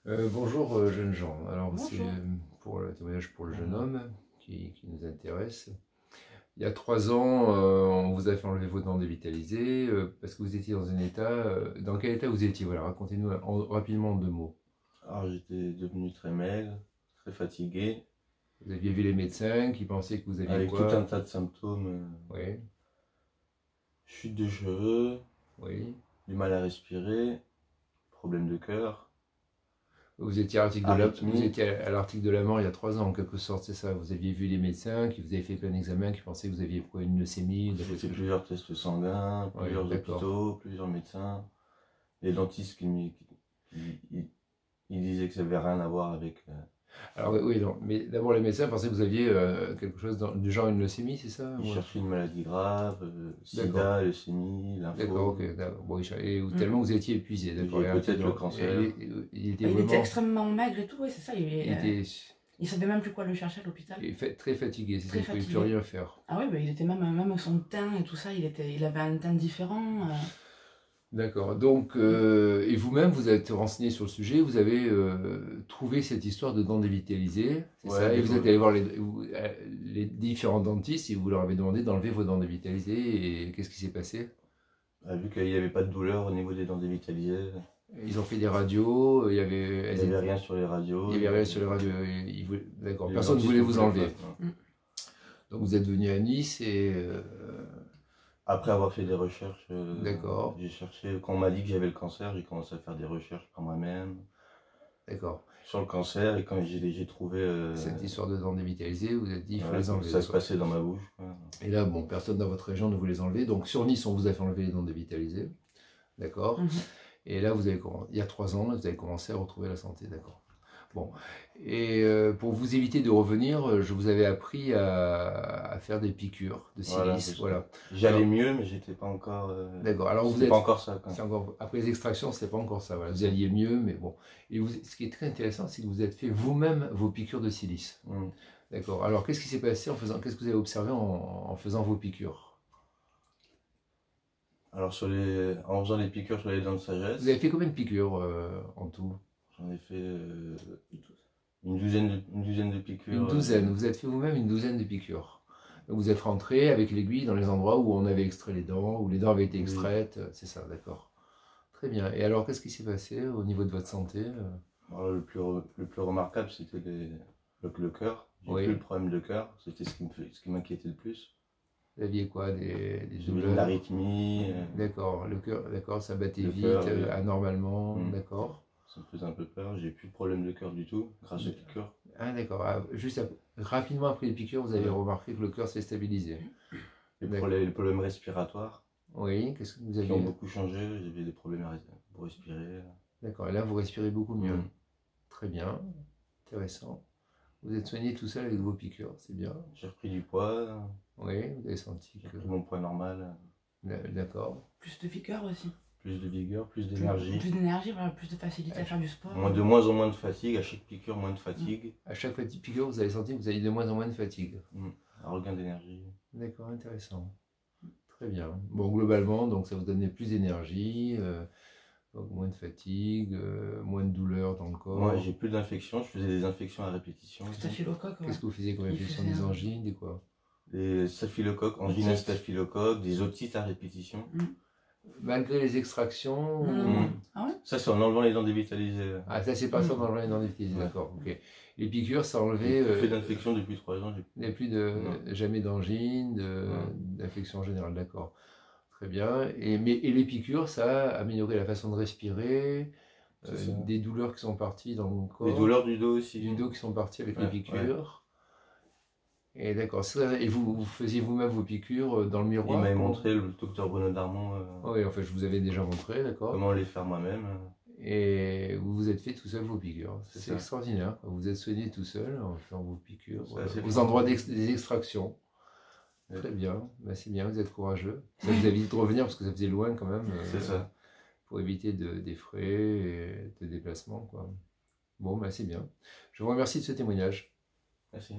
Bonjour jeunes gens, alors c'est Bonjour. pour le témoignage pour le jeune homme qui nous intéresse. Il y a 3 ans, on vous a fait enlever vos dents dévitalisées parce que vous étiez dans un état... dans quel état vous étiez? Voilà, racontez-nous rapidement en 2 mots. Alors j'étais devenu très maigre, très fatigué, Vous aviez vu les médecins qui pensaient que vous aviez avec tout un quoi? tas de symptômes, Oui, chute de cheveux, oui. du mal à respirer, problème de cœur, Vous étiez vous arythmie. étiez à l'article de la mort il y a 3 ans en quelque sorte, c'est ça? Vous aviez vu les médecins qui vous avaient fait plein d'examens, qui pensaient que vous aviez quoi, une leucémie, J'ai d'après ce fait que plusieurs tests sanguins, Oui, plusieurs d'accord. hôpitaux, plusieurs médecins. Les dentistes ils disaient que ça n'avait rien à voir avec... Alors oui, non, mais d'abord les médecins pensaient que vous aviez quelque chose du genre une leucémie, c'est ça? ils Ou cherchaient une maladie grave, D'accord, sida, leucémie, d'accord, lympho. ok. Bon, et tellement vous étiez épuisé, d'accord. J'ai peut-être le cancer. Il était Il était vraiment, extrêmement maigre et tout, oui, c'est ça. il était Il savait même plus quoi le chercher à l'hôpital. très fatigué, c'est ça, Très il ne pouvait plus fatigué. rien faire. Ah oui, il était même son teint et tout ça, il avait un teint différent. D'accord, donc, et vous-même, vous êtes renseigné sur le sujet, vous avez trouvé cette histoire de dents dévitalisées, c'est Ouais, ça, et des vous êtes fois, allé voir les différents dentistes et vous leur avez demandé d'enlever vos dents dévitalisées, et qu'est-ce qui s'est passé? vu qu'il n'y avait pas de douleur au niveau des dents dévitalisées, Ils ont fait des radios, il n'y avait rien sur les radios. il y avait rien sur les radios, d'accord, Les personne ne dentistes voulait ne vous voulaient pas. enlever. Donc vous êtes venu à Nice et... Après avoir fait des recherches, d'accord, j'ai cherché, quand on m'a dit que j'avais le cancer, j'ai commencé à faire des recherches par moi-même d'accord. sur le cancer, et quand j'ai trouvé Cette histoire de dents dévitalisées, vous êtes dit, il faut voilà, les que enlever, ça se d'accord. passait dans ma bouche, quoi. Et là, bon, personne dans votre région ne voulait les enlever, donc sur Nice, on vous a fait enlever les dents dévitalisées, d'accord. Et là, il y a 3 ans, vous avez commencé à retrouver la santé, d'accord. Bon, et pour vous éviter de revenir, je vous avais appris à faire des piqûres de Voilà, silice, voilà. j'allais Alors, mieux, mais j'étais pas encore. d'accord, alors vous C'était êtes... pas encore ça, quoi. Après les extractions, c'était pas encore ça, voilà. Vous alliez mieux, mais bon. Et ce qui est très intéressant, c'est que vous êtes fait vous-même vos piqûres de silice. D'accord, alors qu'est-ce qui s'est passé qu'est-ce que vous avez observé en faisant vos piqûres? Alors en faisant les piqûres sur les dents de sagesse, Vous avez fait combien de piqûres en tout? j'en ai fait une douzaine de piqûres. Une douzaine, vous êtes fait vous-même une douzaine de piqûres. Donc vous êtes rentré avec l'aiguille dans les endroits où on avait extrait les dents, où les dents avaient été Oui. extraites, c'est ça, d'accord. Très bien. Et alors, qu'est-ce qui s'est passé au niveau de votre santé? Alors, le plus remarquable, c'était le cœur. J'ai Oui. plus le problème de cœur, c'était ce qui m'inquiétait le plus. Vous aviez quoi, des J'avais douleurs? une arythmie. D'accord, le cœur, d'accord, ça battait Le vite, cœur, oui. anormalement, d'accord. Ça me faisait un peu peur. J'ai plus de problème de cœur du tout, grâce aux piqûres. Ah d'accord, rapidement après les piqûres, vous avez remarqué que le cœur s'est stabilisé. Les problèmes respiratoires Oui, qu'est-ce que vous qui avez? ont beaucoup changé. J'avais des problèmes pour respirer. D'accord, et là vous respirez beaucoup mieux. Très bien, intéressant. Vous êtes soigné tout seul avec vos piqûres, c'est bien. J'ai repris du poids. Oui, vous avez senti J'ai repris mon poids normal. D'accord. Plus de vigueur aussi. Plus de vigueur, plus d'énergie. Plus d'énergie, voilà, plus de facilité à faire du sport. De moins en moins de fatigue, à chaque piqûre, moins de fatigue. À chaque piqûre, vous avez senti que vous avez de moins en moins de fatigue. Un regain d'énergie. D'accord, intéressant. Très bien. Bon, globalement, donc ça vous donnait plus d'énergie, donc moins de fatigue, moins de douleur dans le corps. Moi, j'ai plus d'infections, je faisais des infections à répétition. Staphylocoque, ouais. Qu'est-ce que vous faisiez comme infection? Des angines, des quoi? Des staphylocoques, angines à staphylocoque, des otites à répétition. Malgré les extractions? Ah ouais? Ça, c'est en enlevant les dents dévitalisées. Ah, ça, c'est pas ça en enlevant les dents dévitalisées, d'accord. Ok. Les piqûres, ça enlevait. J'ai fait d'infection depuis 3 ans. Il n'y a plus jamais d'angine, d'infection générale, d'accord. Très bien. Et les piqûres, ça a amélioré la façon de respirer, des douleurs qui sont parties dans le corps. Les douleurs du dos aussi. Du dos qui sont parties avec les piqûres. Et d'accord. Et vous faisiez vous-même vos piqûres dans le miroir? Il m'avait montré, le docteur Bruno Darmon. Oui, en fait, je vous avais déjà montré, d'accord. Comment les faire moi-même. Et vous vous êtes fait tout seul vos piqûres. C'est extraordinaire. Vous vous êtes soigné tout seul en faisant vos piqûres aux endroits des extractions. Très bien, bah, c'est bien, vous êtes courageux. Ça vous a évité de revenir parce que ça faisait loin quand même. C'est ça. Pour éviter des frais et de déplacement, quoi. Bon, bah, c'est bien. Je vous remercie de ce témoignage. Merci.